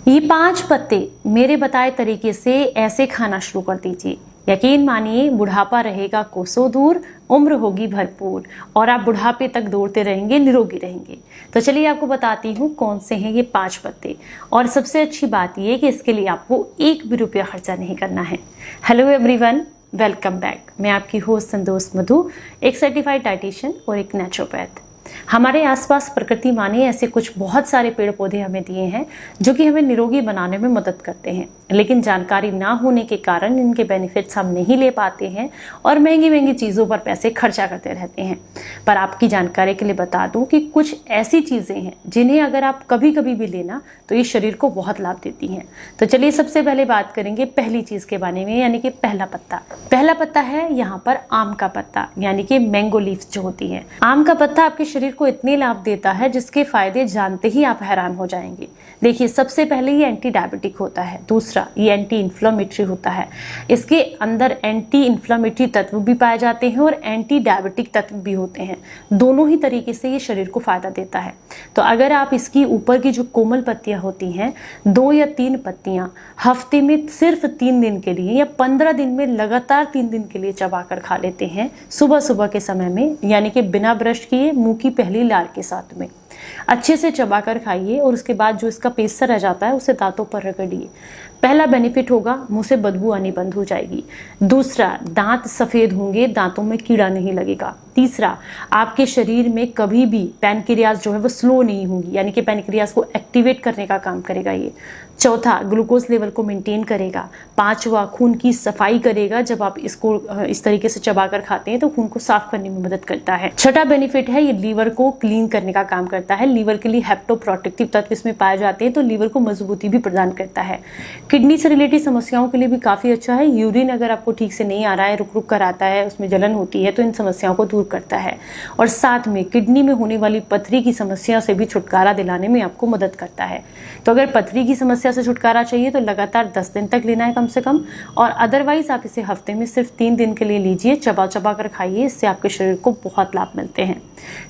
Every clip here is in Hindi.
ये 5 पत्ते मेरे बताए तरीके से ऐसे खाना शुरू कर दीजिए। यकीन मानिए बुढ़ापा रहेगा कोसों दूर, उम्र होगी भरपूर और आप बुढ़ापे तक दौड़ते रहेंगे, निरोगी रहेंगे। तो चलिए आपको बताती हूँ कौन से हैं ये 5 पत्ते। और सबसे अच्छी बात ये कि इसके लिए आपको 1 भी रुपया खर्चा नहीं करना है। Hello everyone, welcome back. मैं आपकी होस्ट संतोष मधु, एक सर्टिफाइड डाइटिशियन और एक नेचुरोपैथ। हमारे आसपास प्रकृति माँ ने ऐसे कुछ बहुत सारे पेड़ पौधे हमें दिए हैं जो कि हमें निरोगी बनाने में मदद करते हैं, लेकिन जानकारी ना होने के कारण इनके बेनिफिट्स हम नहीं ले पाते हैं और महंगी महंगी चीज़ों पर पैसे खर्चा करते रहते हैं। पर आपकी जानकारी के लिए बता दूं कि कुछ ऐसी चीज़ें हैं जिन्हें अगर आप कभी कभी भी लेना तो ये शरीर को बहुत लाभ देती हैं। तो चलिए सबसे पहले बात करेंगे पहली चीज़ के बारे में, यानी कि पहला पत्ता। पहला पत्ता है यहाँ पर आम का पत्ता, यानी कि मैंगो लीव्स जो होती है। आम का पत्ता आपके शरीर को इतने लाभ देता है जिसके फायदे जानते ही आप हैरान हो जाएंगे। देखिए, सबसे पहले ये एंटी डायबिटिक होता है। दूसरा, ये एंटी इन्फ्लेमेटरी होता है। इसके अंदर एंटी इन्फ्लेमेटरी तत्व भी पाए जाते हैं और एंटी डायबिटिक तत्व भी होते हैं। दोनों ही तरीके से ये शरीर को फायदा देता है। तो अगर आप इसकी ऊपर की जो कोमल पत्तियां होती हैं, 2 या 3 पत्तियां हफ्ते में सिर्फ 3 दिन के लिए या 15 दिन में लगातार 3 दिन के लिए चबाकर खा लेते हैं, सुबह सुबह के समय में, यानी कि बिना ब्रश किए मुंह की पहली लार के साथ में अच्छे से चबाकर खाइए और उसके बाद जो इसका पेस्टर रह जाता है उसे दांतों पर रगड़िए। पहला बेनिफिट होगा, मुंह से बदबू आनी बंद हो जाएगी। दूसरा, दांत सफेद होंगे, दांतों में कीड़ा नहीं लगेगा। तीसरा, आपके शरीर में कभी भी पैनक्रियाज जो है वो स्लो नहीं होंगी, यानी कि पैनक्रियाज को एक्टिवेट करने का काम करेगा ये। चौथा, ग्लूकोज लेवल को मेंटेन करेगा। पांचवा, खून की सफाई करेगा। जब आप इसको इस तरीके से चबाकर खाते हैं तो खून को साफ करने में मदद करता है। छठा बेनिफिट है, ये लीवर को क्लीन करने का काम करता है। लीवर के लिए हेप्टोप्रोटेक्टिव तत्व इसमें पाए जाते हैं, तो लीवर को मजबूती भी प्रदान करता है। किडनी से रिलेटेड समस्याओं के लिए भी काफी अच्छा है। यूरिन अगर आपको ठीक से नहीं आ रहा है, रुक रुक कर आता है, उसमें जलन होती है, तो इन समस्याओं को दूर करता है। और साथ में किडनी में होने वाली पथरी की समस्या से भी छुटकारा दिलाने में आपको मदद करता है। तो अगर पथरी की समस्या से छुटकारा चाहिए तो लगातार 10 दिन तक लेना है कम से कम, और अदरवाइज आप इसे हफ्ते में सिर्फ 3 दिन के लिए लीजिए, चबा चबा कर खाइए। इससे आपके शरीर को बहुत लाभ मिलते हैं।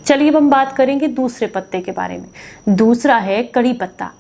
चलिए अब हम बात करेंगे दूसरे पत्ते के बारे में। दूसरा है कड़ी पत्ता।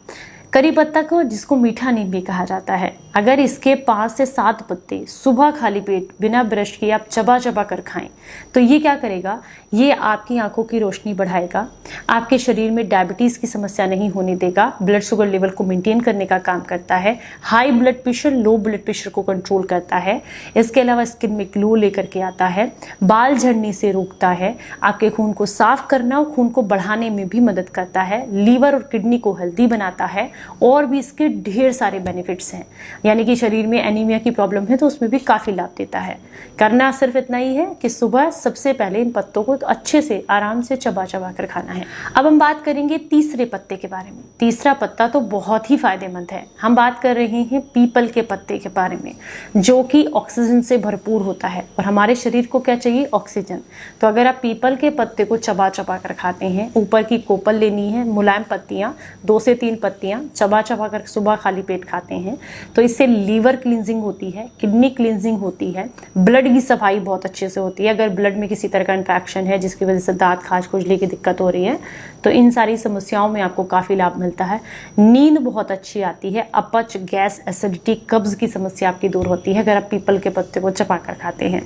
करी पत्ता को, जिसको मीठा नीम भी कहा जाता है, अगर इसके 5 से 7 पत्ते सुबह खाली पेट बिना ब्रश किए आप चबा चबा कर खाएं तो ये क्या करेगा, ये आपकी आंखों की रोशनी बढ़ाएगा, आपके शरीर में डायबिटीज की समस्या नहीं होने देगा, ब्लड शुगर लेवल को मेंटेन करने का काम करता है, high blood pressure low blood pressure को कंट्रोल करता है। इसके अलावा स्किन में ग्लो लेकर के आता है, बाल झड़ने से रोकता है, आपके खून को साफ करना और खून को बढ़ाने में भी मदद करता है, लीवर और किडनी को हेल्दी बनाता है, और भी इसके ढेर सारे बेनिफिट्स हैं। यानी कि शरीर में एनीमिया की प्रॉब्लम है तो उसमें भी काफी लाभ देता है। करना सिर्फ इतना ही है कि सुबह सबसे पहले इन पत्तों को तो अच्छे से आराम से चबा चबा कर खाना है। अब हम बात करेंगे तीसरे पत्ते के बारे में। तीसरा पत्ता तो बहुत ही फायदेमंद है। हम बात कर रहे हैं पीपल के पत्ते के बारे में, जो कि ऑक्सीजन से भरपूर होता है और हमारे शरीर को क्या चाहिए, ऑक्सीजन। तो अगर आप पीपल के पत्ते को चबा चबा कर खाते हैं, ऊपर की कोपल लेनी है, मुलायम पत्तियां 2 से 3 पत्तियां चबा चबा कर सुबह खाली पेट खाते हैं तो इससे लीवर क्लींजिंग होती है, किडनी क्लींजिंग होती है, ब्लड की सफाई बहुत अच्छे से होती है। अगर ब्लड में किसी तरह का इंफेक्शन है जिसकी वजह से दांत खाज खुजली की दिक्कत हो रही है तो इन सारी समस्याओं में आपको काफी लाभ मिलता है। नींद बहुत अच्छी आती है, अपच, गैस, एसिडिटी, कब्ज की समस्या आपकी दूर होती है अगर आप पीपल के पत्ते को चबा कर खाते हैं।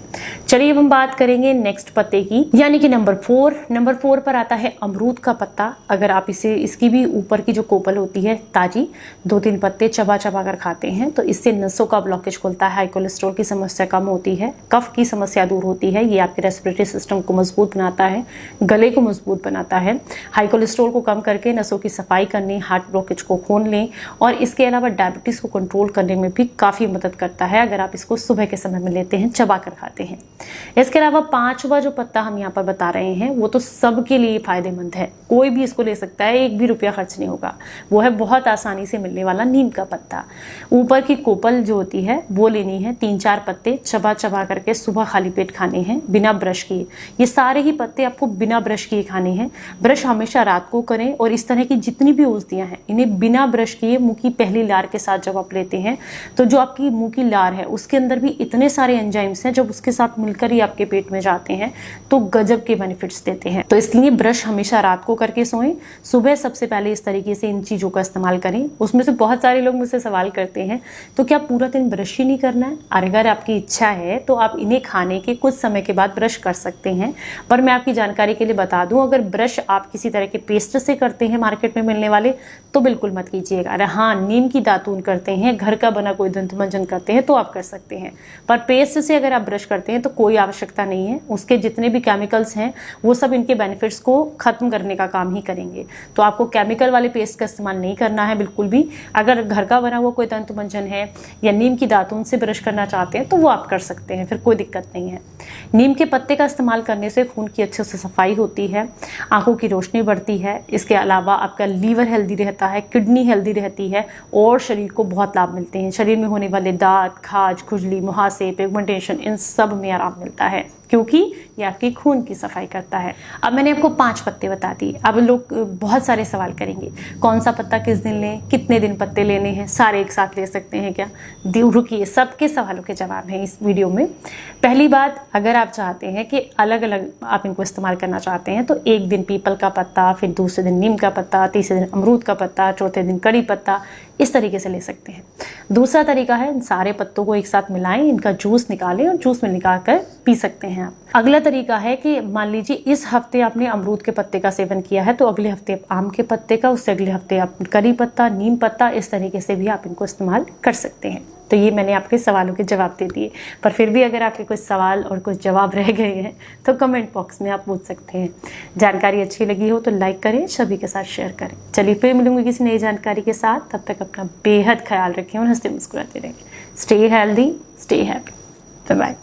चलिए अब हम बात करेंगे नेक्स्ट पत्ते की, यानी कि नंबर 4। नंबर 4 पर आता है अमरूद का पत्ता। अगर आप इसकी भी ऊपर की जो कोपल होती है ताजी 2-3 पत्ते चबा चबा कर खाते हैं तो इससे नसों का ब्लॉकेज खुलता है, हाई कोलेस्ट्रॉल की समस्या कम होती है, कफ की समस्या दूर होती है, ये आपके रेस्पिरेटरी सिस्टम को मजबूत बनाता है, गले को मजबूत बनाता है, हाई कोलेस्ट्रॉल को कम करके नसों की सफाई करने, हार्ट ब्लॉकेज को खोल लें, और इसके अलावा डायबिटीज को कंट्रोल करने में भी काफी मदद करता है अगर आप इसको सुबह के समय में लेते हैं, चबा कर खाते हैं। इसके अलावा 5वां जो पत्ता हम यहाँ पर बता रहे हैं वो तो सबके लिए फायदेमंद है, कोई भी इसको ले सकता है, 1 भी रुपया खर्च नहीं होगा। वो है बहुत आसानी से मिलने वाला नीम का पत्ता। ऊपर की कोपल जो होती है वो लेनी है, 3-4 पत्ते चबा चबा करके सुबह खाली पेट खाने हैं बिना ब्रश किए। ये सारे ही पत्ते आपको बिना ब्रश किए खाने हैं। ब्रश हमेशा रात को करें और इस तरह की जितनी भी औषधियां हैं इन्हें बिना ब्रश किए मुंह की पहली लार के साथ जब आप लेते हैं तो जो आपकी मुंह की लार है उसके अंदर भी इतने सारे एंजाइम्स हैं, जब उसके साथ मिलकर ही आपके पेट में जाते हैं तो गजब के बेनिफिट्स देते हैं। तो इसलिए ब्रश हमेशा रात को करके सोएं, सुबह सबसे पहले इस तरीके से इन चीजों का इस्तेमाल इस्तेमाल करें। उसमें से बहुत सारे लोग मुझसे सवाल करते हैं तो क्या पूरा दिन ब्रश ही नहीं करना है? अगर आपकी इच्छा है तो आप इन्हें खाने के कुछ समय के बाद ब्रश कर सकते हैं। पर मैं आपकी जानकारी के लिए बता दूं, अगर ब्रश आप किसी तरह के पेस्ट से करते हैं मार्केट में मिलने वाले, तो बिल्कुल मत कीजिएगा। अरे हाँ, नीम की दातून करते हैं, घर का बना कोई दंत मंजन करते हैं तो आप कर सकते हैं। पर पेस्ट से अगर आप ब्रश करते हैं तो कोई आवश्यकता नहीं है। उसके जितने भी केमिकल्स हैं वो सब इनके बेनिफिट्स को खत्म करने का काम ही करेंगे। तो आपको केमिकल वाले पेस्ट का इस्तेमाल नहीं करना है बिल्कुल भी। अगर घर का बना हुआ कोई दंत मंजन है या नीम की दातून से ब्रश करना चाहते हैं तो वो आप कर सकते हैं, फिर कोई दिक्कत नहीं है। नीम के पत्ते का इस्तेमाल करने से खून की अच्छे से सफाई होती है, आंखों की रोशनी बढ़ती है। इसके अलावा आपका लीवर हेल्दी रहता है, किडनी हेल्दी रहती है और शरीर को बहुत लाभ मिलते हैं। शरीर में होने वाले दाद, खाज, खुजली, मुहासे, पिगमेंटेशन, इन सब में आराम मिलता है क्योंकि ये आपकी खून की सफाई करता है। अब मैंने आपको 5 पत्ते बता दिए। अब लोग बहुत सारे सवाल करेंगे, कौन सा पत्ता किस दिन लें, कितने दिन पत्ते लेने हैं, सारे एक साथ ले सकते हैं क्या? रुकिए, सबके सवालों के जवाब हैं इस वीडियो में। पहली बात, अगर आप चाहते हैं कि अलग अलग आप इनको इस्तेमाल करना चाहते हैं तो एक दिन पीपल का पत्ता, फिर दूसरे दिन नीम का पत्ता, तीसरे दिन अमरूद का पत्ता, चौथे दिन कड़ी पत्ता, इस तरीके से ले सकते हैं। दूसरा तरीका है, इन सारे पत्तों को एक साथ मिलाएं, इनका जूस निकालें और जूस में निकाल कर पी सकते हैं आप। अगला तरीका है कि मान लीजिए इस हफ्ते आपने अमरूद के पत्ते का सेवन किया है तो अगले हफ्ते आम के पत्ते का, उससे अगले हफ्ते आप करी पत्ता, नीम पत्ता, इस तरीके से भी आप इनको इस्तेमाल कर सकते हैं। तो ये मैंने आपके सवालों के जवाब दे दिए। पर फिर भी अगर आपके कुछ सवाल और कुछ जवाब रह गए हैं तो कमेंट बॉक्स में आप पूछ सकते हैं। जानकारी अच्छी लगी हो तो लाइक करें, सभी के साथ शेयर करें। चलिए फिर मिलूंगी किसी नई जानकारी के साथ। तब तक अपना बेहद ख्याल रखें और हंसते मुस्कुराते रहें। Stay healthy, stay happy. Bye bye.